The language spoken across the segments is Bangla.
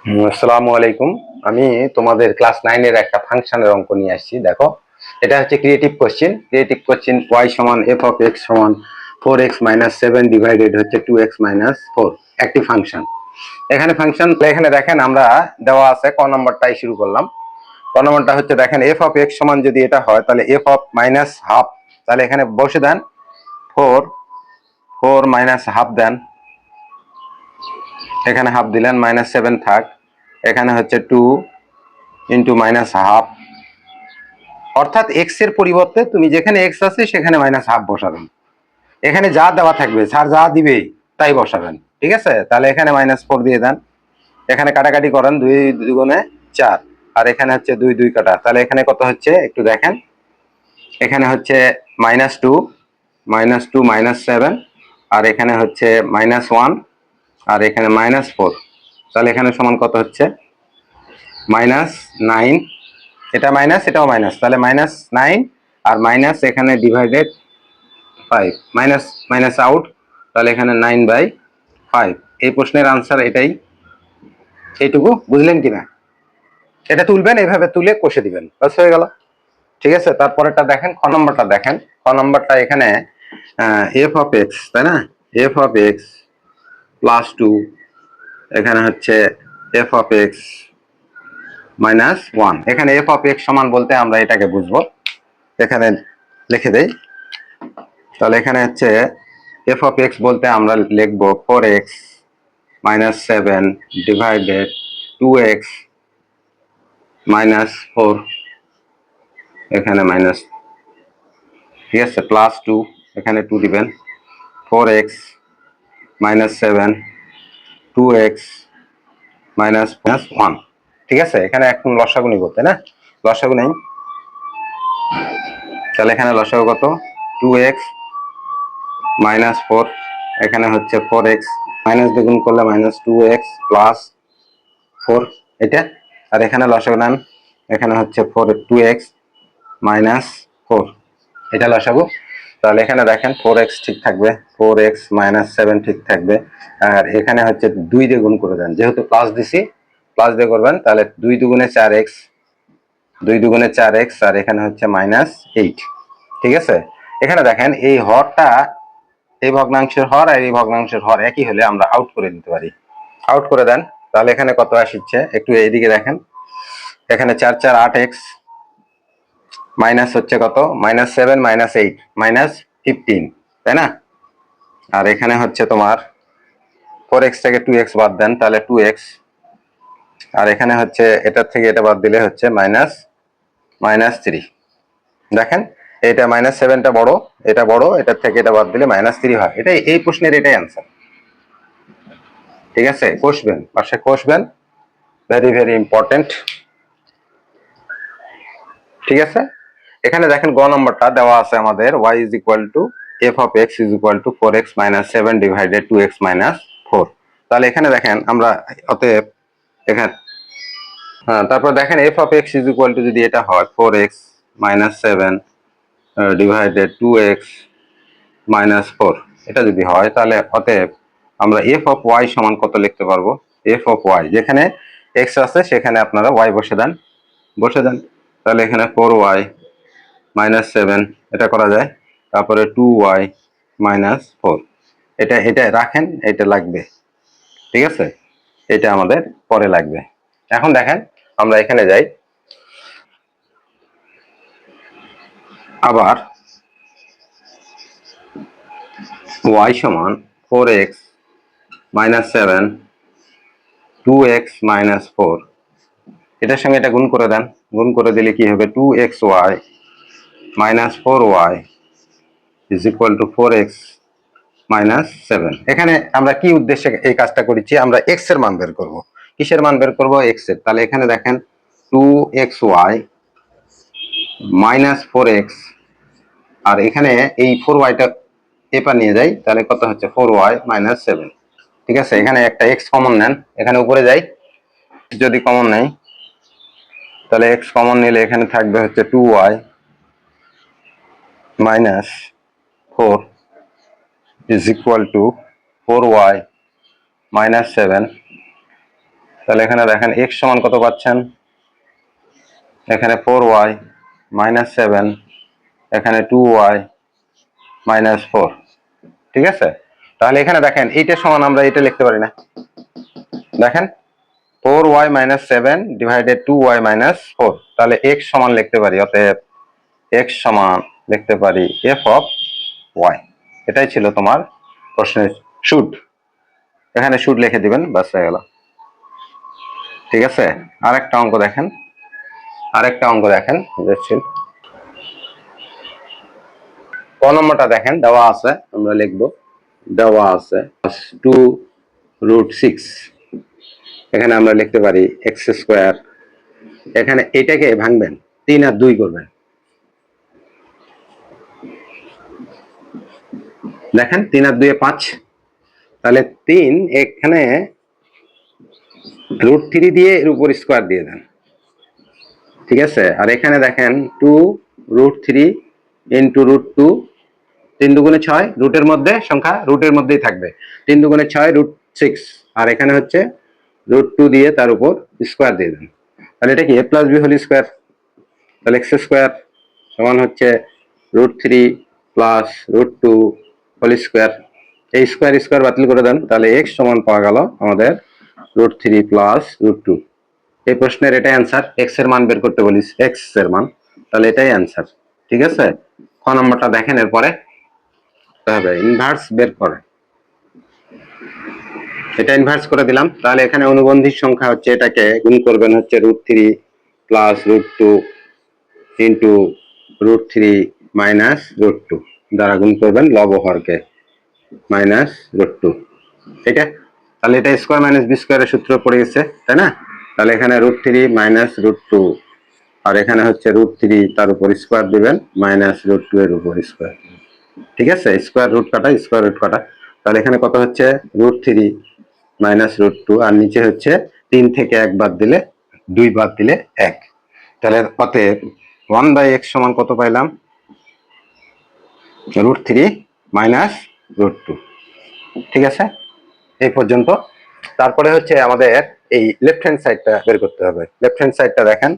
আসসালামু আলাইকুম। আমি তোমাদের ক্লাস 9 এর একটা ফাংশনের অঙ্ক নিয়ে আসছি। দেখো, এটা হচ্ছে ক্রিয়েটিভ কোশ্চেন। y সমান f অফ x সমান 4x মাইনাস 7 ডিভাইডেড হচ্ছে 2x মাইনাস 4, একটি ফাংশন। এখানে দেখেন আমরা দেওয়া আছে ক নম্বরটাই শুরু করলাম। ক নম্বরটা হচ্ছে দেখেন f অফ x সমান যদি এটা হয় তাহলে f অফ মাইনাস হাফ, তাহলে এখানে বসে দেন 4 মাইনাস হাফ দেন, এখানে হাফ দিলেন, মাইনাস 7 থাক, এখানে হচ্ছে 2 ইন্টু মাইনাস হাফ, অর্থাৎ এক্স এর পরিবর্তে তুমি যেখানে এক্স আছে সেখানে মাইনাস হাফ বসাবেন। এখানে যা দেওয়া থাকবে, স্যার যা দিবে তাই বসাবেন। ঠিক আছে, তাহলে এখানে -4 দিয়ে দেন, এখানে কাটাকাটি করেন, 2 দুগুণে 4, আর এখানে হচ্ছে 2 2 কাটা, তাহলে এখানে কত হচ্ছে একটু দেখেন। এখানে হচ্ছে -2 -7, আর এখানে হচ্ছে -1, আর এখানে -4, তাহলে এখানে সমান কত হচ্ছে -9। এটা মাইনাস, এটাও মাইনাস, তাহলে -9 আর মাইনাস এখানে ডিভাইডেড 5, মাইনাস মাইনাস আউট, তাহলে এখানে 9/5। এই প্রশ্নের আনসার এটাই। এইটুকু বুঝলেন কিনা? এটা তুলবেন, এইভাবে তুলে কষে দিবেন, বাস হয়ে গেল। ঠিক আছে, তারপরেটা দেখেন, খ নম্বরটা দেখেন। খ নম্বরটা এখানে এফ অফ এক্স, তাই না, এফ অফ এক্স প্লাস 2, এখানে হচ্ছে এফ অফ এক্স -1। এখানে এফ অফ এক্স সমান বলতে আমরা এটাকে বুঝবো, এখানে লিখে দেই। তাহলে এখানে হচ্ছে এফ অফ এক্স বলতে আমরা লিখবো 4x মাইনাস 7 ডিভাইডেড 2x -4, এখানে মাইনাস, ঠিক আছে, প্লাস 2, এখানে 2 দিবেন, 4x -7 2x -1। ঠিক আছে, এখানে এখন লসাগু নিব, তাই না? লসাগু নেই, তাহলে এখানে লসাগু কত, 2x -4, এখানে হচ্ছে 4x, মাইনাস দ্বিগুণ করলে -2x প্লাস 4, এটা, আর এখানে লসাগু নেন, এখানে হচ্ছে 2x -4, এটা লসাগু। তাহলে এখানে দেখেন 4x ঠিক থাকবে, 4x -7 ঠিক থাকবে, আর এখানে হচ্ছে 2 দিয়ে গুণ করে দেন, যেহেতু প্লাস দিছি প্লাস দিয়ে করবেন, তাহলে 2 দুগুণে 4x, 2 দুগুণে 4x, আর এখানে হচ্ছে -8। ঠিক আছে, এখানে দেখেন এই হরটা, এই ভগ্নাংশের হর আর এই ভগ্নাংশের হর একই হলে আমরা আউট করে দিতে পারি। আউট করে দেন, তাহলে এখানে কত আসছে একটু এইদিকে দেখেন, এখানে 4 4 8x, মাইনাস হচ্ছে কত, -7 -8 -15, তাই না? আর এখানে হচ্ছে তোমার 4x থেকে 2x বাদ দেন, তাহলে 2x, আর এখানে হচ্ছে এটার থেকে এটা বাদ দিলে হচ্ছে -3। দেখেন, এটা -7টা বড়, এটা বড়, এটার থেকে এটা বাদ দিলে -3 হয়। এটাই এই প্রশ্নের, এটাই অ্যান্সার। ঠিক আছে, কষবেন, পাশে কষবেন, ভেরি ভেরি ইম্পর্টেন্ট। ঠিক আছে, এখানে দেখেন গ নম্বরটা দেওয়া আছে আমাদের, y is equal two F of x is equal two 4x -7 divided 2x -4। তাহলে এখানে দেখেন আমরা অতএব এখানে, তারপর দেখেন F of x is equal two যদি এটা হয় 4x -7 ডিভাইডেড 2x -4, এটা যদি হয়, তাহলে অতএব আমরা এফ অফ ওয়াই সমান কত লিখতে পারবো, এফ অফ ওয়াই, যেখানে এক্স আছে সেখানে আপনারা ওয়াই বসে দেন, তাহলে এখানে 4y -7, এটা করা যায়, তারপরে 2y -4, এটা এটা রাখেন, এটা লাগবে। ঠিক আছে, এটা আমাদের পরে লাগবে। এখন দেখেন আমরা এখানে যাই, আবার y সমান 4x -7 2x -4, এটার সঙ্গে এটা গুণ করে দেন, গুণ করে দিলে কি হবে, 2xy -4y is equal two 4x -7। এখানে আমরা কি উদ্দেশ্যে এই কাজটা করেছি, আমরা এক্স এর মান বের করব। কিসের মান বের করব, এক্স এর। তাহলে এখানে দেখেন 2xy -4x, আর এখানে এই 4yটা এপার নিয়ে যাই, তাহলে কত হচ্ছে 4y -7। ঠিক আছে, এখানে একটা এক্স কমন নেন, এখানে উপরে যাই, যদি কমন নেই তাহলে এক্স কমন নিলে এখানে থাকবে হচ্ছে 2y -4 is equal two 4y -7, তাহলে এখানে দেখেন x সমান কত পাচ্ছেন, এখানে 4y মাইনাস 7, এখানে 2y মাইনাস 4। ঠিক আছে, তাহলে এখানে দেখেন এইটা সমান আমরা এটা লিখতে পারি না, দেখেন 4y minus 7 divided 2y minus 4, তাহলে x সমান লিখতে পারি, অতএব x সমান লিখতে পারি f অফ y। এটাই ছিল তোমার প্রশ্নের শুড, এখানে শুড লিখে দিবেন, বাস হয়ে গেল। ঠিক আছে, আরেকটা অঙ্ক দেখেন, ক নম্বরটা দেখেন, দেওয়া আছে, আমরা লিখব, দেওয়া আছে 2√6, এখানে আমরা লিখতে পারি x স্কোয়ার, এখানে এটাকে ভাঙবেন, 3 আর 2 করবেন, দেখেন 3 আর 2 5, তাহলে 3 এখানে √3 দিয়ে এর উপর স্কোয়ার দিয়ে দেন। ঠিক আছে, আর এখানে দেখেন 2√3 ইন্টু √2, 3 দুগুণে 6, রুটের মধ্যে সংখ্যা রুটের মধ্যেই থাকবে, 3 দুগুণে 6 √6, আর এখানে হচ্ছে √2 দিয়ে তার উপর স্কোয়ার দিয়ে দেন, তাহলে এটা কি a plus B whole square, তাহলে x স্কোয়ার সমান হচ্ছে √3 প্লাস √2 হোল স্কোয়ার, এই স্কোয়ার স্কোয়ার বাতিল করে দেন, তাহলে x সমান পাওয়া গেল আমাদের √3 প্লাস √2। এই প্রশ্নের এটাই অ্যান্সার, x এর মান বের করতে বলিস, x এর মান, তাহলে এটাই অ্যান্সার। ঠিক আছে, খ নম্বরটা দেখেন, এরপরে হবে ইনভার্স বের করে, এটা ইনভার্স করে দিলাম, তাহলে এখানে অনুবন্ধীর সংখ্যা হচ্ছে, এটাকে গুণ করবেন হচ্ছে √3 প্লাস √2 ইন্টু √3 মাইনাস √2 দ্বারা গুণ করবেন লব হরকে মাইনাস √2, এটা, তাহলে এটা স্কোয়ার মাইনাস বি স্কোয়ারের সূত্র পড়ে গেছে, তাই না? তাহলে এখানে √3 মাইনাস √2, আর এখানে হচ্ছে √3 তার উপর স্কোয়ার দিবেন মাইনাস √2 এর উপর স্কোয়ার। ঠিক আছে, স্কোয়ার রুট কাটা, তাহলে এখানে কত হচ্ছে √3 মাইনাস √2, আর নিচে হচ্ছে 3 থেকে 1 বাদ দিলে 2 বাদ দিলে 1, তাহলে অতএব 1/x সমান কত পাইলাম, √3 মাইনাস √2। ঠিক আছে, এই পর্যন্ত। তারপরে হচ্ছে আমাদের এই লেফট হ্যান্ড সাইডটা বের করতে হবে, লেফট হ্যান্ড সাইডটা দেখেন,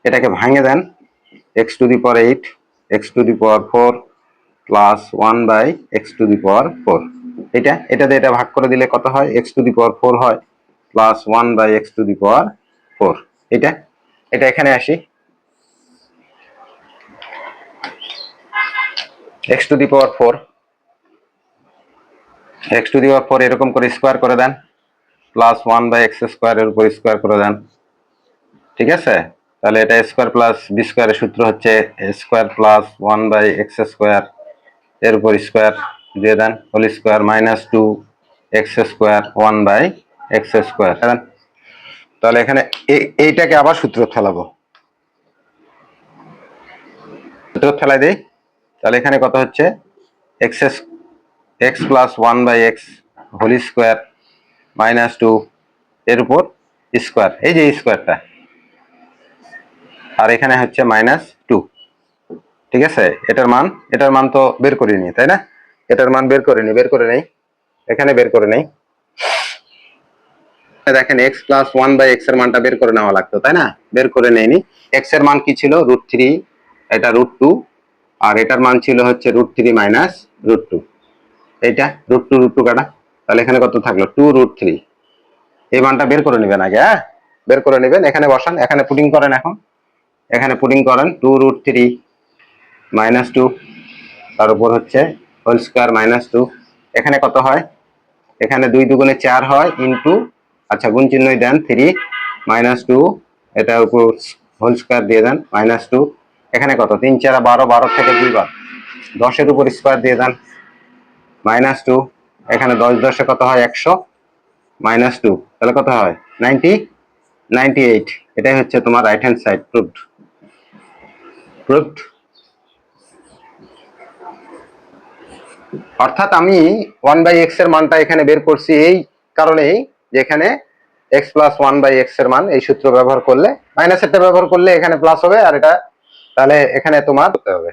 এটাকে ভাঙে দেন, x⁴, x⁴ প্লাস 1/x⁴, এটা দিয়ে এটা ভাগ করে দিলে কত হয়, x⁴ হয়, প্লাস 1/x⁴, এটা এখানে আসি, x⁴ এরকম করে স্কোয়ার করে দেন, প্লাস 1/x² এর উপর স্কোয়ার করে দেন। ঠিক আছে, তাহলে এটা স্কোয়ার প্লাস বি স্কোয়ারের সূত্র হচ্ছে স্কোয়ার প্লাস 1/x² এর উপর স্কোয়ার দিয়ে দেন, whole square minus 2x², 1/x², তাহলে এখানে এইটাকে আবার সূত্র ফেলাবো, সূত্র ফেলাই দিই, তাহলে এখানে কত হচ্ছে x plus 1/x whole square minus 2 এর উপর স্কোয়ার, এই যে স্কোয়ারটা, আর এখানে হচ্ছে মাইনাস 2। ঠিক আছে, এটার মান তো বের করিনি, তাই না? এটার মান বের করে নেই, এখানে বের করে নেই, দেখেন x প্লাস 1/x এর মানটা বের করে নেওয়া লাগতো, তাই না? বের করে নেইনি, x এর মান কি ছিল √3, এটা √2, আর এটার মান ছিল হচ্ছে √3 মাইনাস √2, এইটা √2 কাটা, তাহলে এখানে কত থাকলো 2√3, এই মানটা বের করে নেবেন আগে, হ্যাঁ বের করে নেবেন, এখানে বসান, এখানে পুটিং করেন, এখন এখানে পুটিং করেন 2√3 মাইনাস 2, তার উপর হচ্ছে হোল স্কোয়ার মাইনাস 2, এখানে কত হয়, এখানে 2 দুগুণে 4 হয়, ইন্টু, আচ্ছা গুণ চিহ্নই দেন, 3 মাইনাস 2, এটার উপর হোল স্কোয়ার দিয়ে দেন মাইনাস 2, এখানে কত 3 4 12, 12 থেকে 2 বার, 10 এর উপর স্কোয়ার দিয়ে দেন মাইনাস 2, এখানে 10 10 কত হয় 100, মাইনাস 2, তাহলে কত হয় 98, এটাই হচ্ছে তোমার রাইট হ্যান্ড সাইড, প্রুভড। অর্থাৎ আমি 1/x এর মানটা এখানে বের করছি এই কারণেই, যে এখানে x প্লাস 1/x এর মান এই সূত্র ব্যবহার করলে, মাইনাস এটা ব্যবহার করলে এখানে প্লাস হবে, আর এটা তাহলে এখানে তোমার হতে হবে,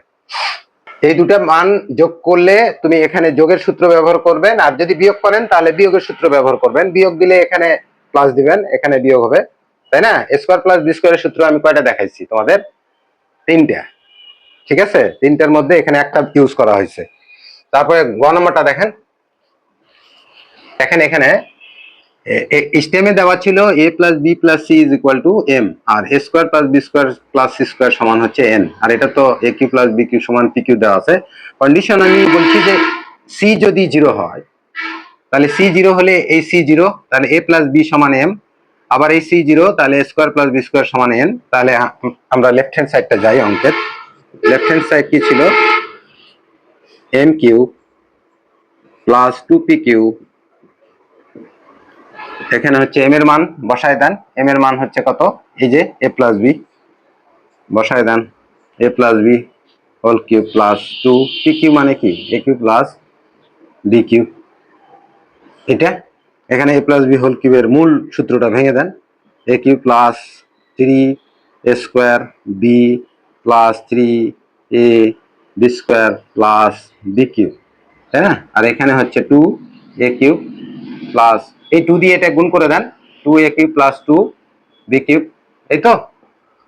এই দুটা মান যোগ করলে তুমি এখানে যোগের সূত্র ব্যবহার করবেন, আর যদি বিয়োগ করেন তাহলে বিয়োগের সূত্র ব্যবহার করবেন। বিয়োগ দিলে এখানে প্লাস দিবেন, এখানে বিয়োগ হবে, তাই না? এ স্কোয়ার প্লাস বি স্কোয়ারের সূত্র আমি কয়টা দেখাইছি তোমাদের? 3টা। ঠিক আছে, 3টার মধ্যে এখানে একটা ইউজ করা হয়েছে। তারপরে গ নম্বরটা দেখেন, এখানে স্টেমে দেওয়া ছিল a plus b plus c is equal to m, আর a square plus b square plus c square সমান হচ্ছে এন, আর এটা তো a Q plus B q সমান পি কিউ দেওয়া আছে। কন্ডিশন আমি বলছি যে সি যদি 0 হয়, তাহলে সি 0 হলে এই সি 0, তাহলে এ প্লাস বি সমান এম, আবার এই সি 0, তাহলে এ স্কোয়ার প্লাস বি স্কোয়ার সমান এন। তাহলে আমরা লেফট হ্যান্ড সাইডটা যাই অঙ্কের। লেফট হ্যান্ড সাইড কি ছিল? এম কিউ প্লাস 2পি কিউ, এখানে হচ্ছে এম এর মান বসায় দেন। এম এর মান হচ্ছে কত? এই যে এ প্লাস বি, বসায় দেন A plus B whole cube plus 2পি কিউ মানে কি? A Q plus B cube. এটা এখানে এ প্লাস বি হোল কিউবের মূল সূত্রটা ভেঙে দেন। A Q plus 3 A square B plus 3 A B square plus B cube, তাই না? আর এখানে হচ্ছে 2 এ কিউব প্লাস, এই 2 দিয়ে এটা গুণ করে দেন, 2 এ কিউব প্লাস 2 বি কিউব, এই তো।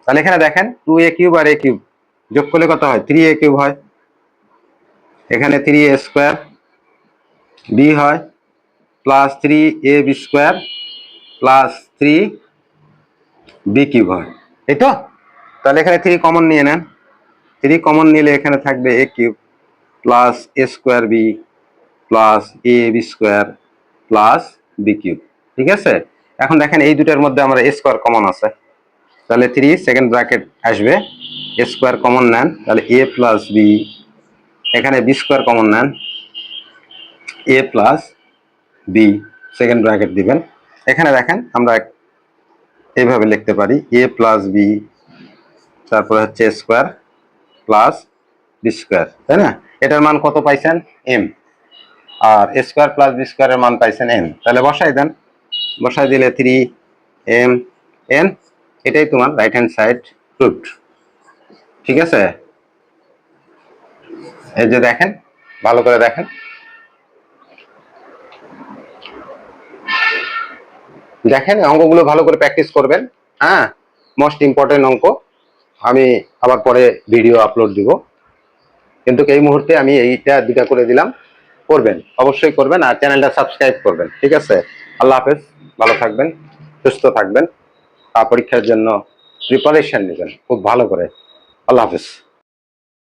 তাহলে এখানে দেখেন 2 এ কিউব আর এ কিউব যোগ করলে কত হয়? 3 এ কিউব হয়। এখানে 3 এ স্কোয়ার বি হয় plus 3 A B square plus 3 B cube হয়, এই তো। তাহলে এখানে 3 কমন নিয়ে নেন। 3 কমন নিলে এখানে থাকবে A cube plus A square B plus A B square plus B cube. ঠিক আছে, এখন দেখেন এই দুটার মধ্যে আমরা এ স্কোয়ার কমন আছে, তাহলে 3 সেকেন্ড ব্র্যাকেট আসবে, এ স্কোয়ার কমন নেন, তাহলে এ প্লাস বি, এখানে বি স্কোয়ার কমন নেন, এ প্লাস বি সেকেন্ড ব্র্যাকেট দিবেন। এখানে দেখেন আমরা এইভাবে লিখতে পারি এ প্লাস বি, তারপরে হচ্ছে স্কোয়ার প্লাস বি স্কোয়ার, তাই না? এটার মান কত পাইছেন? এম। আর এ স্কোয়ার প্লাস বি স্কোয়ারের মান পাইছেন এন, তাহলে বসাই দেন। বসাই দিলে 3 m n, এটাই তোমার রাইট হ্যান্ড সাইড প্রুফড। ঠিক আছে, এই যে দেখেন, ভালো করে দেখেন, দেখেন অঙ্কগুলো ভালো করে প্র্যাকটিস করবেন। হ্যাঁ, মোস্ট ইম্পর্টেন্ট অঙ্ক। আমি আবার পরে ভিডিও আপলোড দিব, কিন্তু এই মুহূর্তে আমি এইটা দুটা করে দিলাম, করবেন, অবশ্যই করবেন, আর চ্যানেলটা সাবস্ক্রাইব করবেন। ঠিক আছে, আল্লাহ হাফেজ, ভালো থাকবেন, সুস্থ থাকবেন, পরীক্ষার জন্য প্রিপারেশন নেবেন খুব ভালো করে। আল্লাহ হাফেজ।